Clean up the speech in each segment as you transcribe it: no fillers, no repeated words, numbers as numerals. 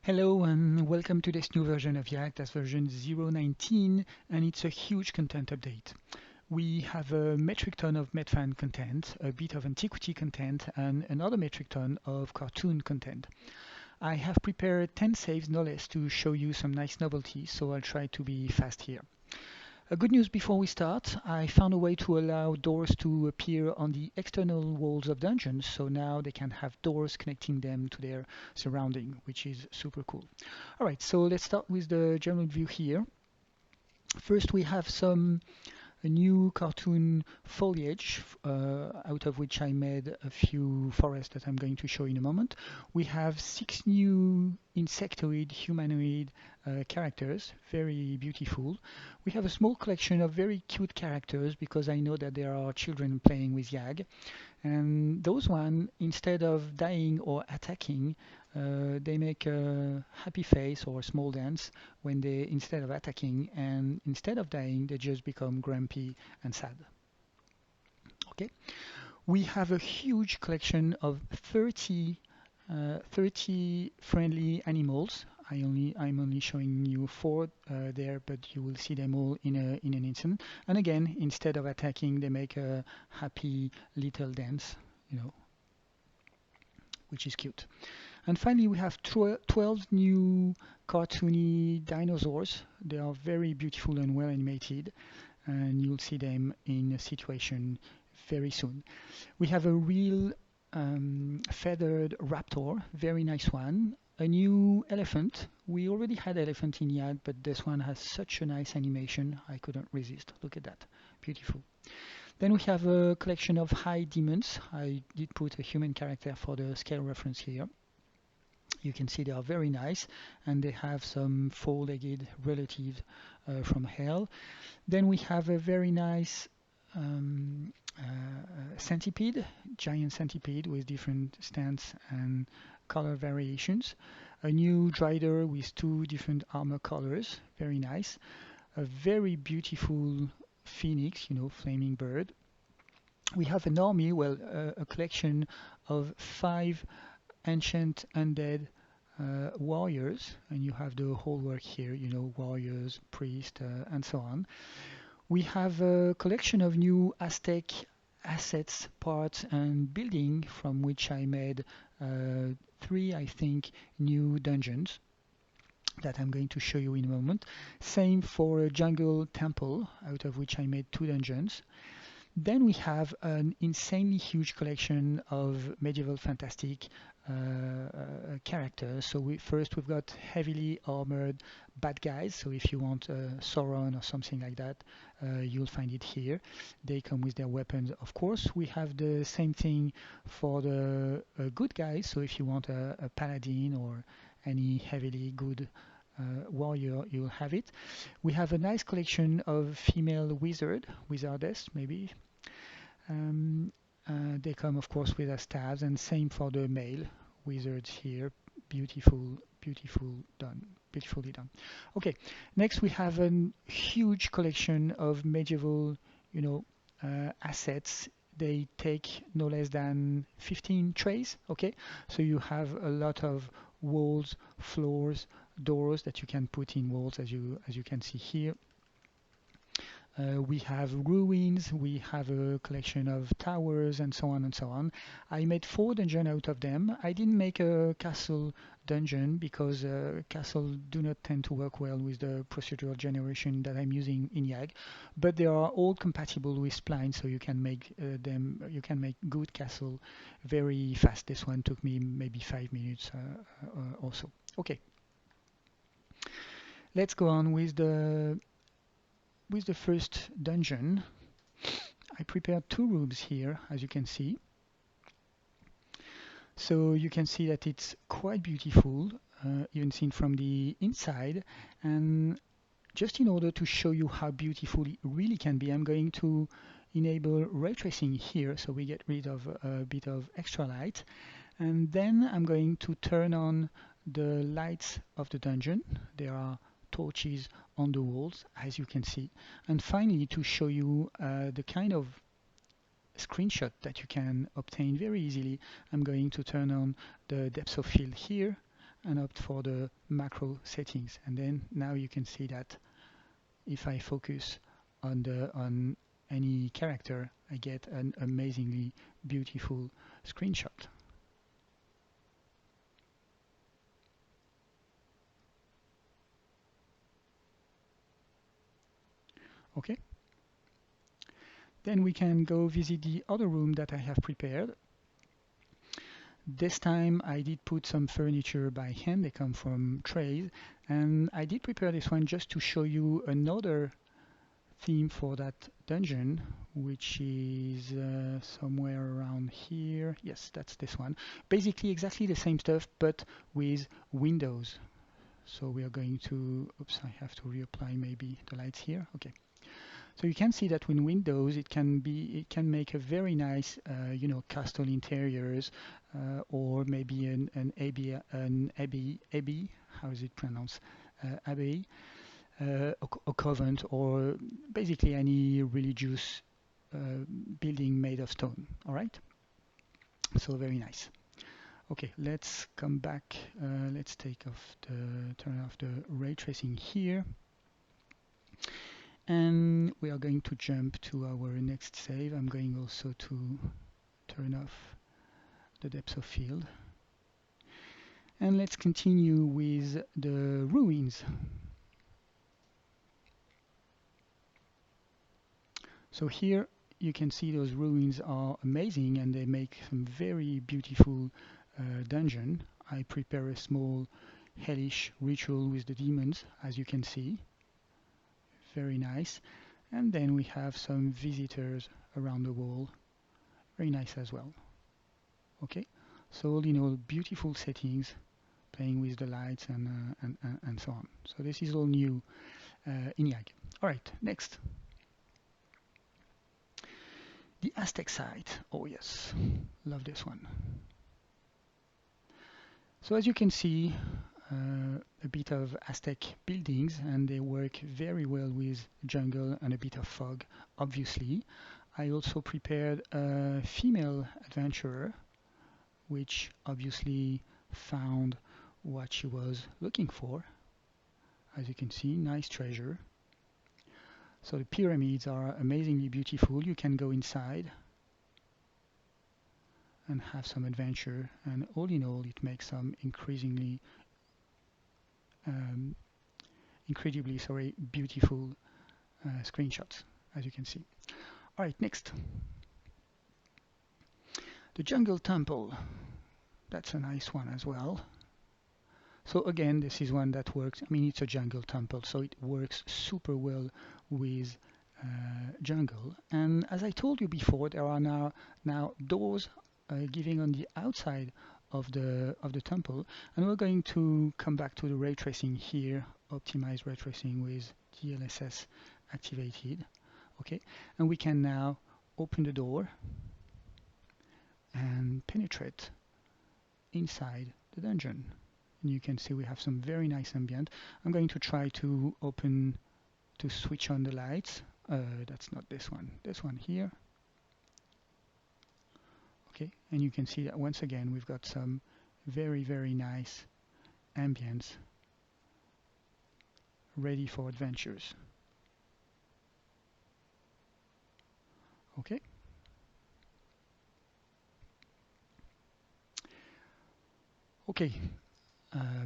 Hello and welcome to this new version of Yak, that's version 019, and it's a huge content update. We have a metric ton of medfan content, a bit of antiquity content, and another metric ton of cartoon content. I have prepared 10 saves no less to show you some nice novelties, so I'll try to be fast here. Good news before we start, I found a way to allow doors to appear on the external walls of dungeons, so now they can have doors connecting them to their surrounding, which is super cool. Alright, so let's start with the general view here. First we have a new cartoon foliage out of which I made a few forests that I'm going to show in a moment. We have 6 new insectoid, humanoid characters, very beautiful. We have a small collection of very cute characters because I know that there are children playing with Yag. And those one, instead of dying or attacking, they make a happy face or a small dance when they, instead of attacking and instead of dying, they just become grumpy and sad. Okay, we have a huge collection of 30 friendly animals. I'm only showing you 4 there, but you will see them all in an instant. And again, instead of attacking, they make a happy little dance, you know, which is cute. And finally, we have 12 new cartoony dinosaurs. They are very beautiful and well animated, and you'll see them in a situation very soon. We have a real feathered raptor, very nice one. A new elephant. We already had elephant in Yag, but this one has such a nice animation. I couldn't resist. Look at that. Beautiful. Then we have a collection of high demons. I did put a human character for the scale reference here. You can see they are very nice, and they have some four-legged relatives from hell. Then we have a very nice centipede, giant centipede with different stance and color variations. A new drider with 2 different armor colors, very nice. A very beautiful phoenix, flaming bird. We have an army, well, a collection of 5 ancient undead warriors, and you have the whole work here, warriors, priest, and so on. We have a collection of new Aztec assets, parts, and building from which I made 3, I think, new dungeons that I'm going to show you in a moment. Same for a jungle temple, out of which I made 2 dungeons. Then we have an insanely huge collection of medieval fantastic characters. So we've got heavily armored bad guys. So if you want Sauron or something like that, you'll find it here. They come with their weapons, of course. We have the same thing for the good guys. So if you want a paladin or any heavily good warrior, you'll have it. We have a nice collection of female wizardess, maybe. Um, they come, of course, with their staves, and same for the male wizards here. Beautifully done. Okay, next we have a huge collection of medieval, assets. They take no less than 15 trays. Okay, so you have a lot of walls, floors, doors that you can put in walls, as you can see here. We have ruins, we have a collection of towers, and so on and so on. I made 4 dungeons out of them. I didn't make a castle dungeon because castles do not tend to work well with the procedural generation that I'm using in Yag, but they are all compatible with spline, so you can make good castle very fast. This one took me maybe 5 minutes or so. Okay, let's go on with the first dungeon. I prepared 2 rooms here, as you can see. So you can see that it's quite beautiful, even seen from the inside. And just in order to show you how beautiful it really can be, I'm going to enable ray tracing here, so we get rid of a bit of extra light. And then I'm going to turn on the lights of the dungeon. There are torches on the walls, as you can see. And finally, to show you the kind of screenshot that you can obtain very easily, I'm going to turn on the depth of field here. and opt for the macro settings. And then now you can see that if I focus on any character, I get an amazingly beautiful screenshot. Okay. Then we can go visit the other room that I have prepared. This time I did put some furniture by hand, they come from trays, and I did prepare this one just to show you another theme for that dungeon, which is somewhere around here. Yes, that's this one. Basically exactly the same stuff, but with windows. So we are going to, oops, I have to reapply maybe the lights here. Okay. So you can see that with Windows, it can make a very nice, castle interiors, or maybe abbey, how is it pronounced? Abbey, a convent, or basically any religious building made of stone. All right. So very nice. Okay, let's come back. Let's turn off the ray tracing here. And we are going to jump to our next save. I'm going also to turn off the depth of field. And let's continue with the ruins. So here you can see those ruins are amazing and they make some very beautiful dungeon. I prepare a small hellish ritual with the demons, as you can see. Very nice. And then we have some visitors around the wall. Very nice as well. Okay, so all in all, beautiful settings, playing with the lights and so on. So this is all new in YAG. All right, next. The Aztec site. Oh yes, love this one. So as you can see, a bit of Aztec buildings, and they work very well with jungle and a bit of fog, obviously. I also prepared a female adventurer, which obviously found what she was looking for. As you can see, nice treasure. So the pyramids are amazingly beautiful. You can go inside and have some adventure, and all in all, it makes some incredibly beautiful screenshots, as you can see. All right, next. The Jungle Temple. That's a nice one as well. So again, this is one that works. I mean, it's a jungle temple, so it works super well with jungle. And as I told you before, there are now doors giving on the outside of the temple, and we're going to come back to the ray tracing here, optimize ray tracing with DLSS activated. Okay, and we can now open the door and penetrate inside the dungeon. And you can see we have some very nice ambient. I'm going to try to switch on the lights. That's not this one here. Okay, and you can see that once again we've got some very, very nice ambience ready for adventures. Okay. Okay,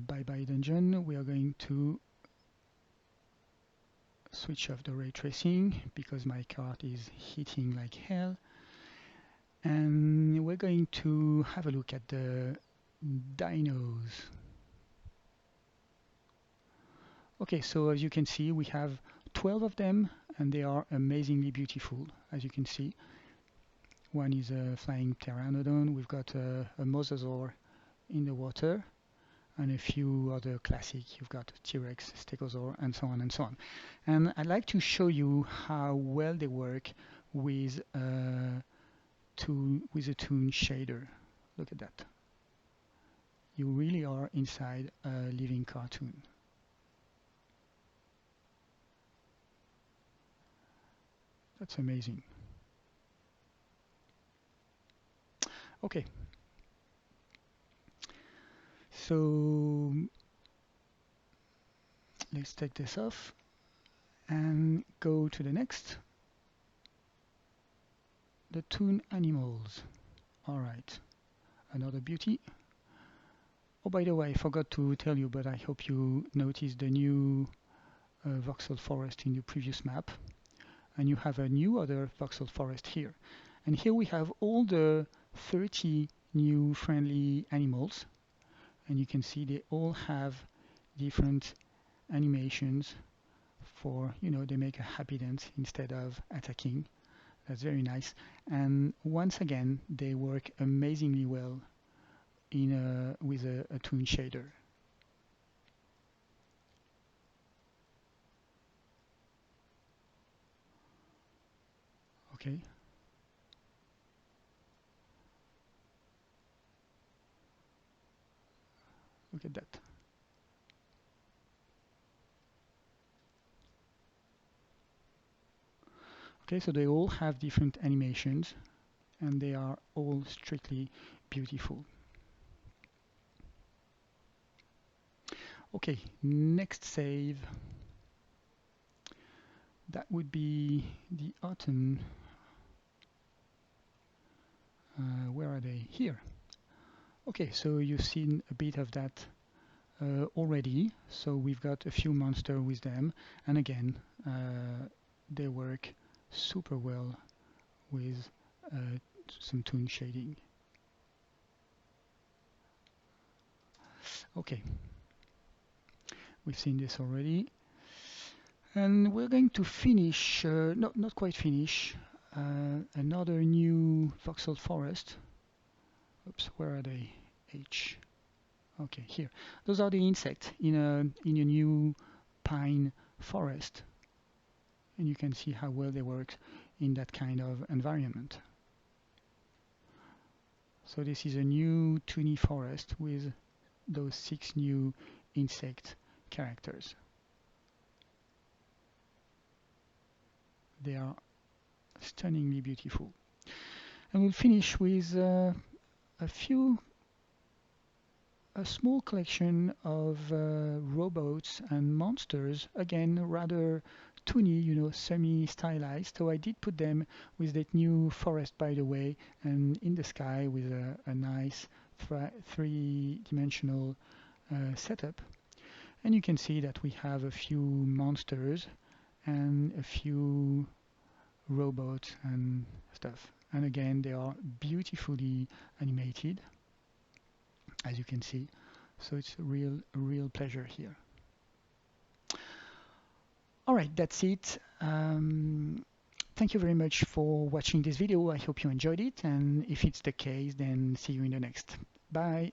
bye-bye dungeon. We are going to switch off the ray tracing because my card is heating like hell. And we're going to have a look at the dinos. Okay, so as you can see, we have 12 of them, and they are amazingly beautiful, as you can see. One is a flying pteranodon. We've got a mosasaur in the water, and a few other classic. You've got T-Rex, Stegosaur, and so on and so on. And I'd like to show you how well they work with a Toon shader. Look at that. You really are inside a living cartoon. That's amazing. Okay. So let's take this off and go to the next. The Toon animals. All right, another beauty. Oh, by the way, I forgot to tell you, but I hope you noticed the new voxel forest in the previous map. And you have a new other voxel forest here. And here we have all the 30 new friendly animals. And you can see they all have different animations for, they make a happy dance instead of attacking. That's very nice. And once again, they work amazingly well with a Toon shader. Okay. Look at that. Okay, so they all have different animations and they are all strictly beautiful. Okay, next save. That would be the autumn. Where are they? Here. Okay, so you've seen a bit of that already. So we've got a few monsters with them, and again, they work super well with some Toon shading. Okay, we've seen this already. And we're going to finish, not quite finish, another new voxel forest. Oops, where are they? H. Okay, here. Those are the insects in a new pine forest. And you can see how well they work in that kind of environment. So this is a new Toony forest with those 6 new insect characters. They are stunningly beautiful. And we'll finish with a small collection of robots and monsters, again rather toony, semi-stylized. So I did put them with that new forest, by the way, and in the sky with a nice three-dimensional setup. And you can see that we have a few monsters and a few robots and stuff. And again, they are beautifully animated, as you can see. So it's a real pleasure here. All right, that's it. Thank you very much for watching this video. I hope you enjoyed it, and if it's the case, then see you in the next. Bye.